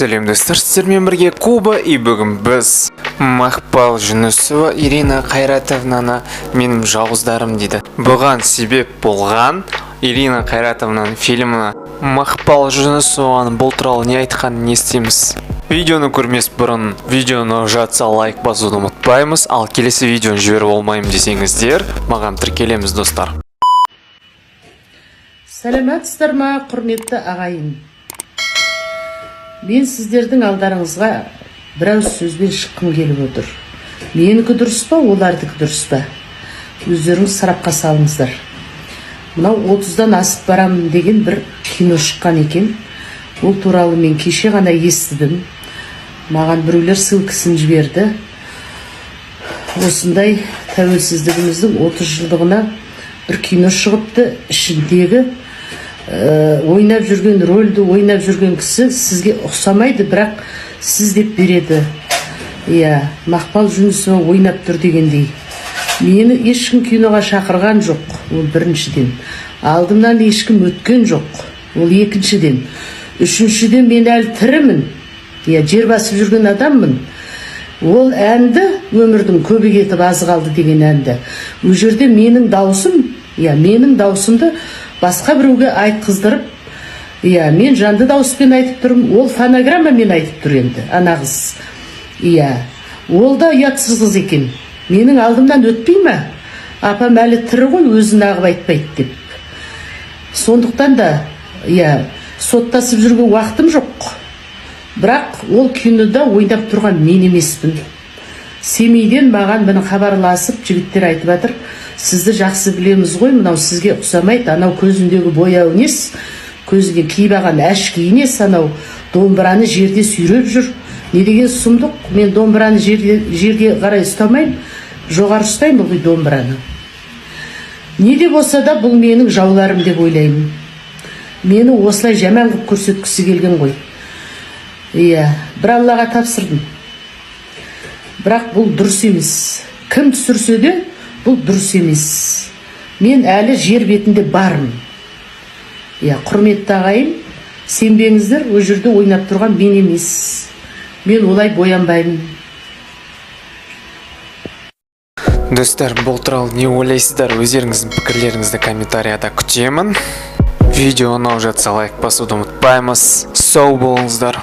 Сәлем достар, сіздермен бірге Куба, и бүгін біз Мақпал Жүнісова, Ирина Қайратовнаны менің жауыздарым дейді. Бұған себеп болған Ирина Қайратовнаның фильмі. Мақпал Жүнісованың бұл туралы не айтқанын не істейміз. Видеоны көрмес бұрын видеоны жатса лайк басуды ұмытпаймыз, ал келесі видеоны жіберіп болмайым десеңіздер, маған тіркелеміз достар. Сәлеметсіздер ма, құрметті ағайын. Мен сіздердің алдарыңызға біраз сөзбен шыққым келіп отыр. Менікі дұрыс па, олардікі дұрыс па? Өздеріңіз сарапқа салыңыздар. Мынау 30-дан асып барамын деген бір кино шыққан екен. Ол туралы мен кеше ғана естідім. Маған біреулер ссылкасын жіберді. Осындай тәуелсіздігіміздің 30 жылдығына бір кино шығыпты. Ішіндегі ойнап жүрген рөлді ойнап жүрген кісі сізге ұқсамайды, бірақ сіз деп береді. Мақпал Жүнісова ойнап тұр дегендей. Мені ешкім киноға шақырған жоқ, ол біріншіден. Алдымнан ешкім өткен жоқ, ол екіншіден. Үшіншіден, мен әлі тірімін, жер басып жүрген адаммын. Ол әнді өмірдің көбі кетіп азы қалды деген әнді. Ол жерде менің даусым, менің даусымды басқа біреуге айтқыздырып, мен жанды дауыспен айтып тұрмын, ол фонограммамен айтып тұр енді, ана қыз. Ол да ұятсыз қыз екен. Менің алдымнан өтпей ме? Апам әлі тірі ғой, өзін ағып айтпайды деп. Сондықтан да, соттасып жүрген уақытым жоқ. Бірақ ол кинода ойнап тұрған мен емеспін. Семейден маған бұны хабарласып, жігіттер айтып жатыр, сізді жақсы білеміз ғой, мынау сізге ұқсамайды, анау көзіндегі бояу нес, көзіне киіп әш киінес, анау домбыраны жерде сүйреп жүр. Не деген сұмдық, мен домбыраны жерге қарай ұстамаймын, жоғары ұстаймын ғой домбыраны. Не де болса да бұл менің жауларым деп ойлаймын. Мені осылай жаман қылып көрсеткісі келген ғой. Бір Аллаға тапсырдым. Бірақ бұл дұрыс емес. Кім түсірсе де бұл дұрыс емес. Мен әлі жер бетінде бармын. Құрметті ағайын, сенбеңіздер, ол жерде ойнап тұрған мен емес. Мен олай боянбаймын. Достар, бұл туралы не ойлайсыздар? Өздеріңіздің пікірлеріңізді комментарияда күтемін. Видео ұнап жатса лайк басуды ұмытпаймыз. Сау болыңыздар.